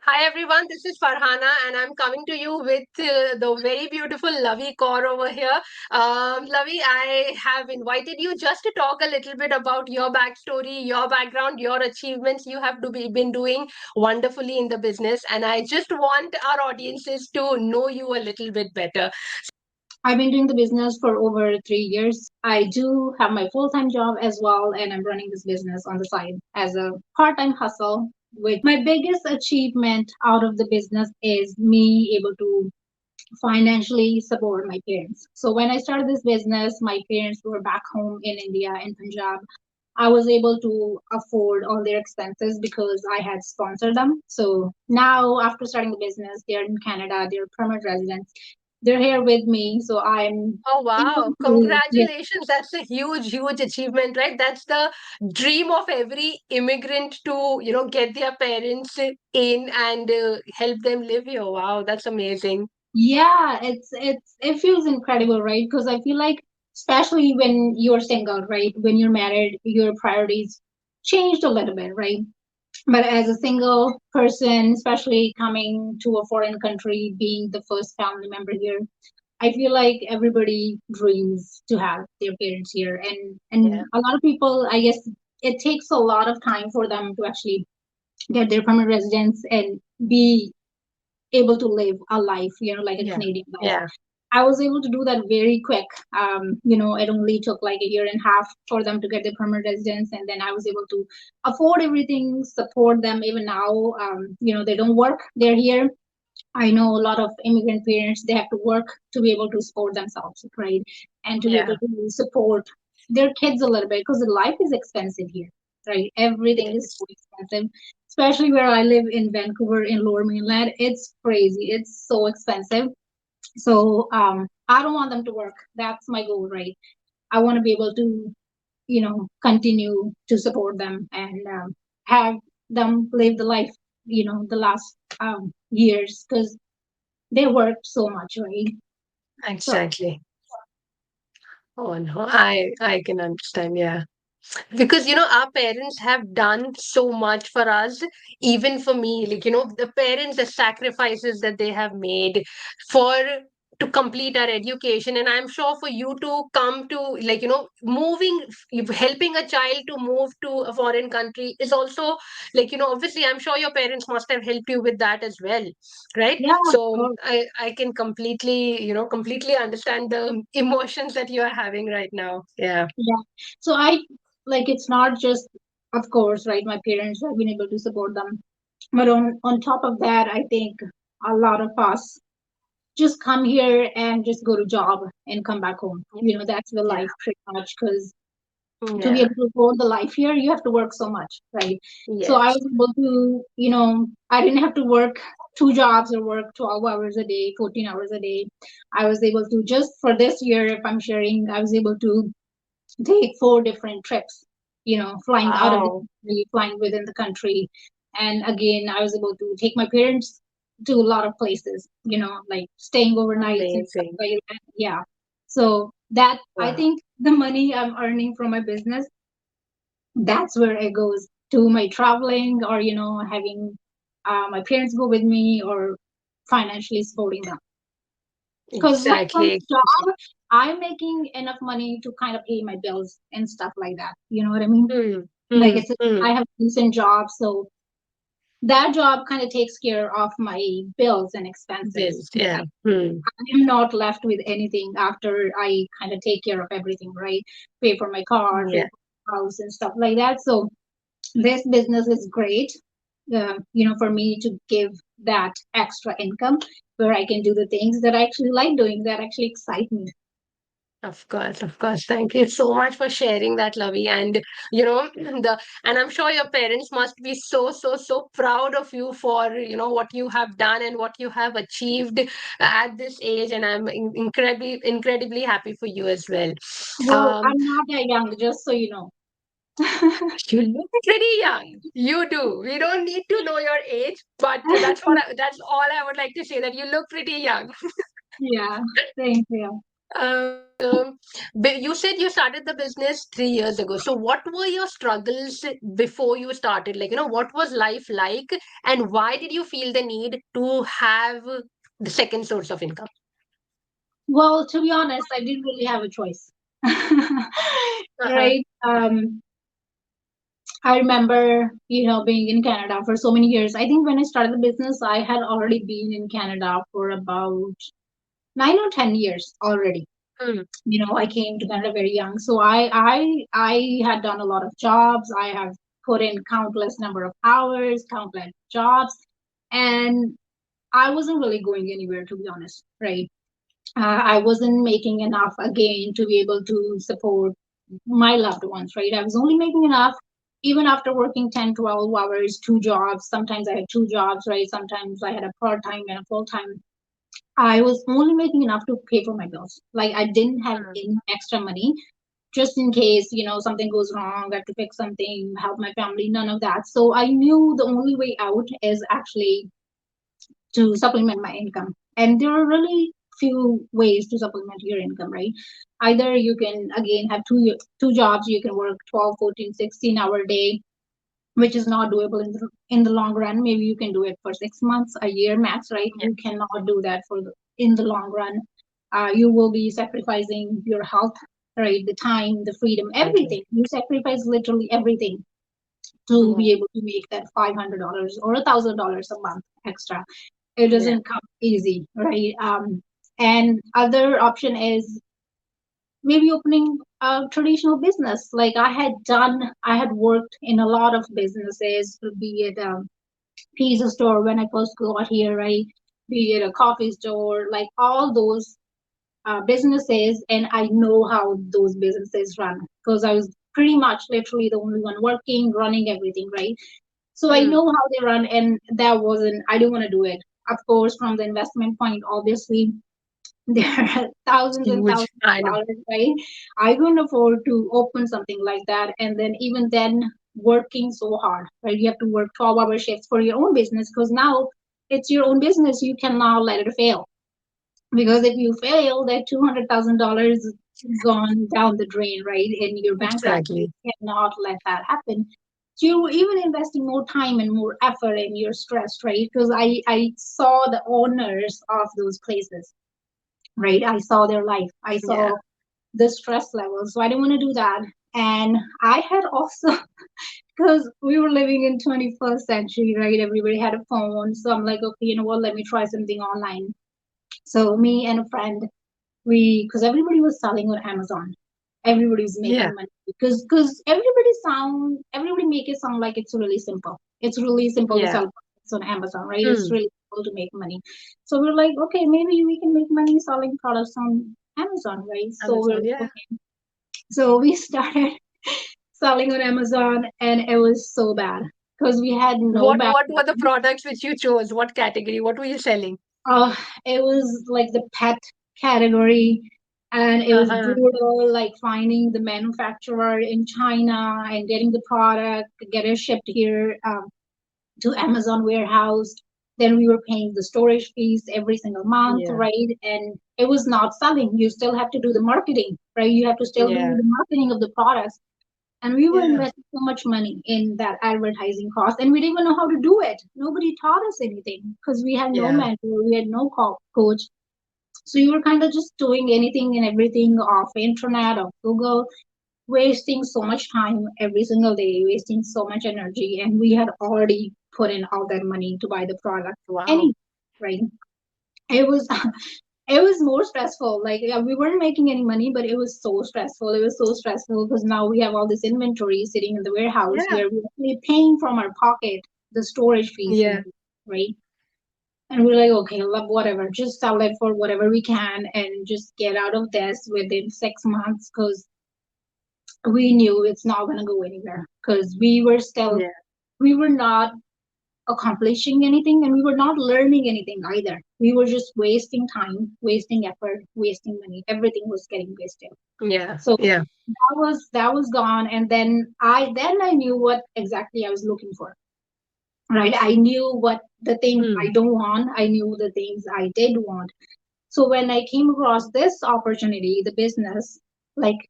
Hi everyone, this is Farhana and I'm coming to you with the very beautiful Lavi Kaur over here. Lavi, I have invited you just to talk a little bit about your backstory, your background, your achievements you have been doing wonderfully in the business. And I just want our audiences to know you a little bit better. I've been doing the business for over 3 years. I do have my full time job as well, and I'm running this business on the side as a part time hustle. Which my biggest achievement out of the business is me able to financially support my parents. So when I started this business, my parents were back home in India, in Punjab. I was able to afford all their expenses because I had sponsored them. So now, after starting the business, they're in Canada, they're permanent residents. They're here with me, so I'm Oh able wow, to, yeah, congratulations. That's a huge, huge achievement, right? That's the dream of every immigrant to, get their parents in and help them live here. Wow, that's amazing. yeah, it feels incredible, right? Because I feel like, especially when you're single, right? When you're married, your priorities changed a little bit, right? But as a single person, especially coming to a foreign country, being the first family member here, I feel like everybody dreams to have their parents here, Yeah, and a lot of people, I guess, it takes a lot of time for them to actually get their permanent residence and be able to live a life, like a yeah, Canadian life. yeah. I was able to do that very quick. It only took like a year and a half for them to get their permanent residence, and then I was able to afford everything, support them. Even now, they don't work; they're here. I know a lot of immigrant parents, they have to work to be able to support themselves, right? And to be able Yeah. to support their kids a little bit because the life is expensive here, right? It Everything is is. so expensive, especially where I live in Vancouver in Lower Mainland. It's crazy. It's so expensive. So I don't want them to work. That's my goal, right? I want to be able to, continue to support them and have them live the life, the last years because they worked so much, right? So Exactly. Oh no, I can understand. Yeah. Because our parents have done so much for us, even for me, like the parents, the sacrifices that they have made for to complete our education. And I'm sure for you to come to, moving, helping a child to move to a foreign country is also, obviously I'm sure your parents must have helped you with that as well, right? yeah, of So course. I can completely understand the emotions that you are having right now. Yeah. Yeah. So I like it's not just, of course, right? My parents have been able to support them, but on top of that, I think a lot of us just come here and just go to job and come back home. That's the Yeah. life pretty much because to be Yeah. able to afford the life here, you have to work so much, right? So I Yes. was able to, I didn't have to work two jobs or work 12 hours a day, 14 hours a day. I was able to, just for this year, if I'm sharing, I was able to take four different trips, flying out of the Wow. country, flying within the country. And again, I was able to take my parents to a lot of places, like staying overnight and stuff Amazing. like that. Yeah. So that, I Wow. think the money I'm earning from my business, that's where it goes to my traveling or, having my parents go with me or financially supporting them. Because my Exactly. current job, I'm making enough money to kind of pay my bills and stuff like that. You know what I mean? Hmm. Like Hmm. I Hmm. have a decent job, so that job kind of takes care of my bills and expenses. Yes. Yeah. Hmm. I'm not left with anything after I kind of take care of everything, right? Pay for my car, pay Yeah. for my house, and stuff like that. So this business is great, for me to give that extra income where I can do the things that I actually like doing, that actually excite me. Of course, of course. Thank you so much for sharing that, Lavi. And and I'm sure your parents must be so, so, so proud of you for what you have done and what you have achieved at this age. And I'm incredibly, incredibly happy for you as well. Well, Um, I'm not that young, just so you know. You look pretty young. You do. We don't need to know your age, but that's all I would like to say, that you look pretty young. Yeah, thank you. You said you started the business 3 years ago. So, what were your struggles before you started? Like, what was life like, and why did you feel the need to have the second source of income? Well, to be honest, I didn't really have a choice. Uh-huh. Right? I remember, being in Canada for so many years. I think when I started the business, I had already been in Canada for about 9 or 10 years already. Mm, I came to Canada very young, so I had done a lot of jobs. I have put in countless number of hours, countless jobs, and I wasn't really going anywhere, to be honest, right? I wasn't making enough again to be able to support my loved ones, right? I was only making enough even after working 10, 12 hours, two jobs. Sometimes I had two jobs, right? Sometimes I had a part time and a full time. I was only making enough to pay for my bills. Like I didn't have mm, any extra money just in case, something goes wrong, I have to fix something, help my family, none of that. So I knew the only way out is actually to supplement my income. And there are really few ways to supplement your income, right? Either you can again have two jobs, you can work 12, 14, 16 hour day, which is not doable in the long run. Maybe you can do it for 6 months, a year max, right? yeah, You cannot do that in the long run. You will be sacrificing your health, right? The time, the freedom, exactly. everything. You sacrifice literally everything to Yeah, be able to make that $500 or $1,000 a month extra. It yeah, doesn't come easy, right? And other option is maybe opening a traditional business. Like I had worked in a lot of businesses, be it a pizza store when I first got here, right? Be it a coffee store, like all those businesses, and I know how those businesses run because I was pretty much literally the only one working, running everything, right? So I mm, know how they run, and that wasn't, I didn't want to do it. Of course, from the investment point, obviously, there are thousands and huge. thousands I of know. dollars, right? I couldn't afford to open something like that. And then, even then, working so hard, right? You have to work 12-hour shifts for your own business because now it's your own business. You cannot let it fail because if you fail, that $200,000 gone down the drain, right, in your bank balance. You Exactly. cannot let that happen. So you're even investing more time and more effort, and you're stressed, right? Because I saw the owners of those places, right? I saw their life. I Yeah. saw the stress level. So I didn't want to do that. And I had also, because we were living in 21st century, right? Everybody had a phone. So I'm like, okay, you know what? Let me try something online. So me and a friend, because everybody was selling on Amazon. Everybody was Yeah. making money because everybody make it sound like it's really simple. It's really simple to Yeah. sell products on Amazon, right? It's Mm, really simple to make money. So we're like, okay, maybe we can make money selling products on Amazon, right? So we're Amazon. like, Yeah. okay. So we started selling on Amazon, and it was so bad because we had no What were the background. products which you chose? What category? What were you selling? uh, it was like the pet category, and it was Uh-huh. brutal, like finding the manufacturer in China and getting the product, get it shipped here to Amazon warehouse. Then we were paying the storage fees every single month, Yeah. right? And it was not selling. You still have to do the marketing, right? You have to still do Yeah. the marketing of the products. And we were Yeah. investing so much money in that advertising cost, and we didn't even know how to do it. Nobody taught us anything because we had no Yeah. mentor, we had no coach. So you were kind of just doing anything and everything off internet, off Google, wasting so much time every single day, wasting so much energy, and we had already put in all that money to buy the product. Wow. Any right? It was it was more stressful. Like yeah, we weren't making any money, but it was so stressful. It was so stressful because now we have all this inventory sitting in the warehouse Yeah. where we're actually paying from our pocket the storage fees and Yeah. everything, right? And we're like, okay, whatever, just sell it for whatever we can and just get out of this within 6 months because we knew it's not going to go anywhere because Yeah. we were not accomplishing anything and we were not learning anything either. We were just wasting time, wasting effort, wasting money. Everything was getting wasted. Yeah. So Yeah. that was gone. And then I knew what exactly I was looking for. Right. I knew what the things I Mm. don't want. I knew the things I did want. So when I came across this opportunity, the business, like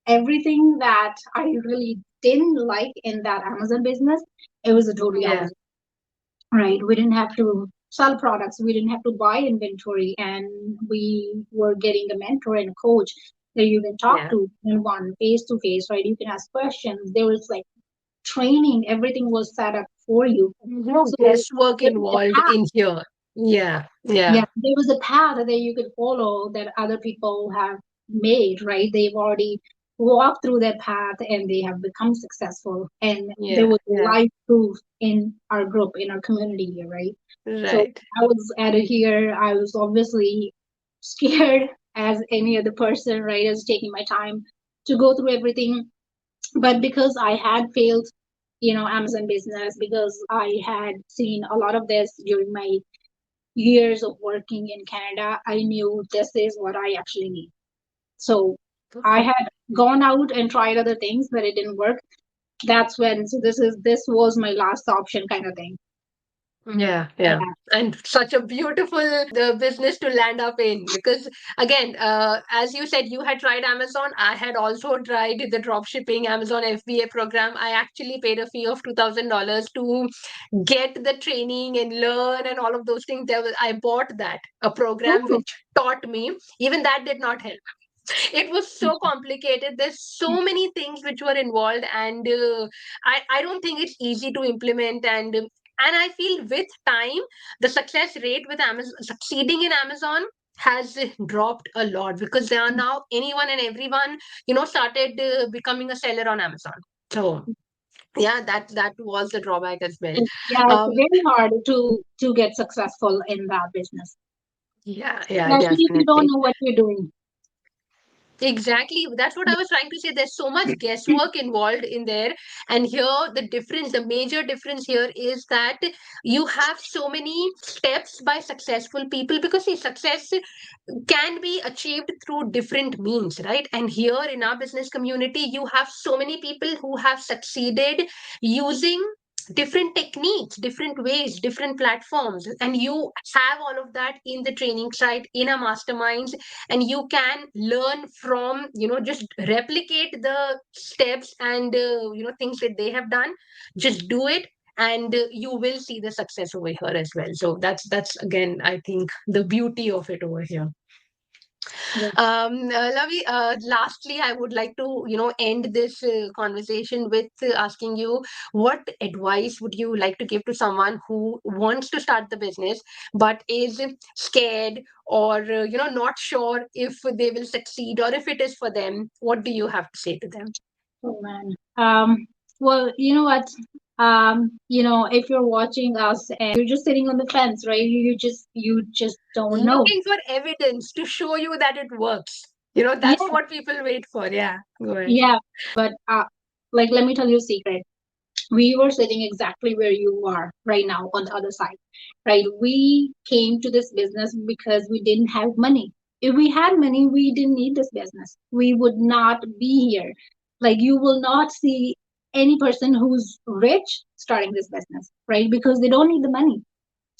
everything that I really didn't like in that Amazon business, it was a totally Yeah. opposite, right? We didn't have to sell products, we didn't have to buy inventory, and we were getting a mentor and a coach that you can talk Yeah. to in one face to face, right? You can ask questions. There was like training, everything was set up for you. No So guesswork there was a involved path. in here. Yeah. Yeah, Yeah. there was a path that you could follow that other people have made, right? They've already walked through that path and they have become successful. And there Yeah. was Yeah. life proof in our group, in our community here, right? So Right. I was added here. I was obviously scared as any other person, right? I was taking my time to go through everything. But because I had failed, Amazon business, because I had seen a lot of this during my years of working in Canada, I knew this is what I actually need. So I Perfect. had gone out and tried other things, but it didn't work. That's when, so this was my last option kind of thing. Yeah, yeah. Yeah. And such a beautiful the business to land up in because again, as you said, you had tried Amazon. I had also tried the drop shipping Amazon FBA program. I actually paid a fee of $2,000 to get the training and learn and all of those things. I bought that a program Oh, which taught me. Even that did not help. It was so complicated. There's so many things which were involved, and I don't think it's easy to implement. And I feel with time, the success rate with Amazon succeeding in Amazon has dropped a lot because there are now anyone and everyone started becoming a seller on Amazon. So yeah, that was the drawback as well. yeah, it's Um, very hard to get successful in that business, yeah, yeah, especially if you don't definitely. know what you're doing. Exactly. That's what I was trying to say. There's so much guesswork involved in there. And here, the major difference here is that you have so many steps by successful people because see, success can be achieved through different means, right? And here in our business community, you have so many people who have succeeded using different techniques, different ways, different platforms. And you have all of that in the training site, in a masterminds, and you can learn from just replicate the steps and things that they have done. Just do it, and you will see the success over here as well. So that's again, I think, the beauty of it over here. Yeah. Lavi, lastly, I would like to, end this conversation with asking you, what advice would you like to give to someone who wants to start the business but is scared or, not sure if they will succeed or if it is for them? What do you have to say to them? Oh man. Well, you know what? If you're watching us and you're just sitting on the fence, right? You just don't know. Looking for evidence to show you that it works. That's Yeah, what people wait for. Yeah, go ahead. yeah. But like, let me tell you a secret. We were sitting exactly where you are right now on the other side, right? We came to this business because we didn't have money. If we had money, we didn't need this business. We would not be here. Like, you will not see any person who's rich starting this business, right? Because they don't need the money.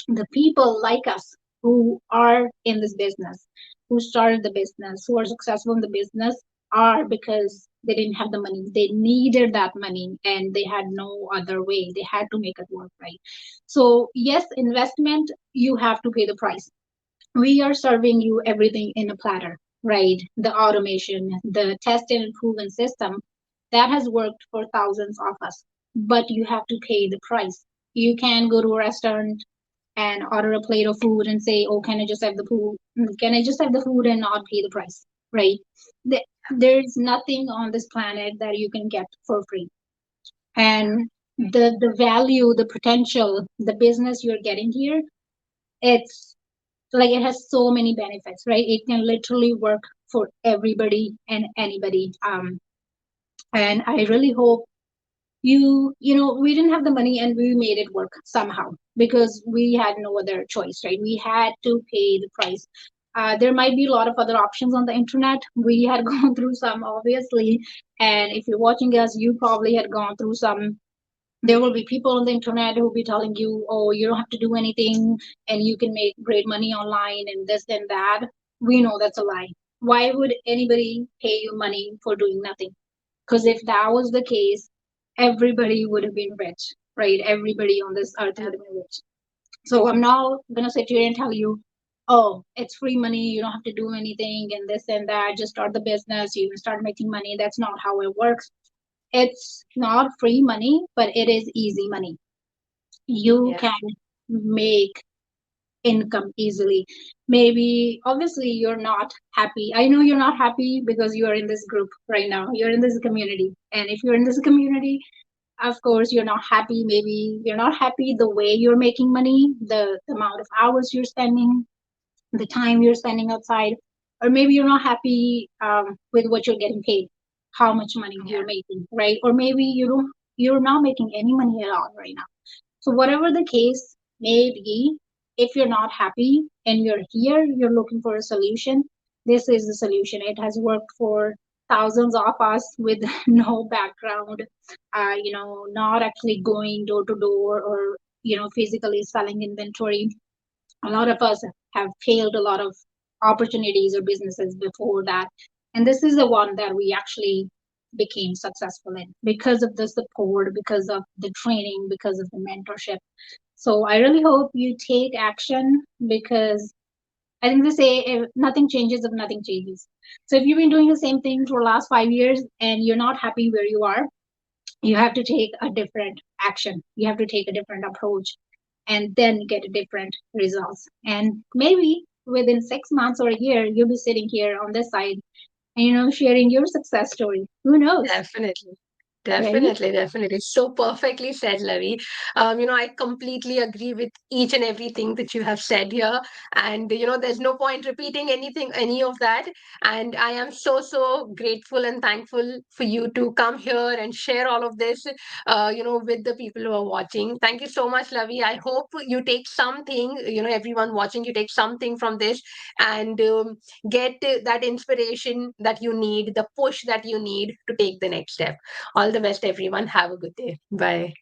The people like us who are in this business, who started the business, who are successful in the business, are because they didn't have the money. They needed that money and they had no other way. They had to make it work, right? So, yes, investment, you have to pay the price. We are serving you everything in a platter, right? The automation, the tested and proven system that has worked for thousands of us, but you have to pay the price. You can go to a restaurant and order a plate of food and say, "Oh, can I just have the food? Can I just have the food and not pay the price?" Right? There's nothing on this planet that you can get for free. And the value, the potential, the business you're getting here, it's like it has so many benefits, right? It can literally work for everybody and anybody. And I really hope we didn't have the money and we made it work somehow because we had no other choice, right? We had to pay the price. There might be a lot of other options on the internet. We had gone through some, obviously, and if you're watching us, you probably had gone through some. There will be people on the internet who will be telling you, "Oh, you don't have to do anything and you can make great money online and this and that." We know that's a lie. Why would anybody pay you money for doing nothing? Because if that was the case, everybody would have been rich, right? Everybody on this earth Yeah. would have been rich. So I'm not gonna sit here and tell you, oh, it's free money, you don't have to do anything and this and that, just start the business, you can start making money. That's not how it works. It's not free money, but it is easy money. You Yeah. can make income easily. Maybe obviously you're not happy. I know you're not happy because you are in this group right now. You're in this community. And if you're in this community, of course you're not happy. Maybe you're not happy the way you're making money, the amount of hours you're spending, the time you're spending outside, or maybe you're not happy with what you're getting paid, how much money Yeah. you're making, right? Or maybe you're not making any money at all right now. So whatever the case may be, if you're not happy and you're here, you're looking for a solution, this is the solution. It has worked for thousands of us with no background, not actually going door to door or physically selling inventory. A lot of us have failed a lot of opportunities or businesses before that, and this is the one that we actually became successful in because of the support, because of the training, because of the mentorship. So I really hope you take action, because I think they say if nothing changes if nothing changes. So if you've been doing the same thing for the last 5 years and you're not happy where you are, you have to take a different action. You have to take a different approach and then get a different results. And maybe within 6 months or a year, you'll be sitting here on this side and sharing your success story. Who knows, Definitely. right? Definitely, definitely. So perfectly said, Lavi. I completely agree with each and everything that you have said here. And, there's no point repeating anything, any of that. And I am so, so grateful and thankful for you to come here and share all of this, with the people who are watching. Thank you so much, Lavi. I hope you take something, everyone watching, you take something from this and get that inspiration that you need, the push that you need to take the next step. All the best, everyone. Have a good day. Bye.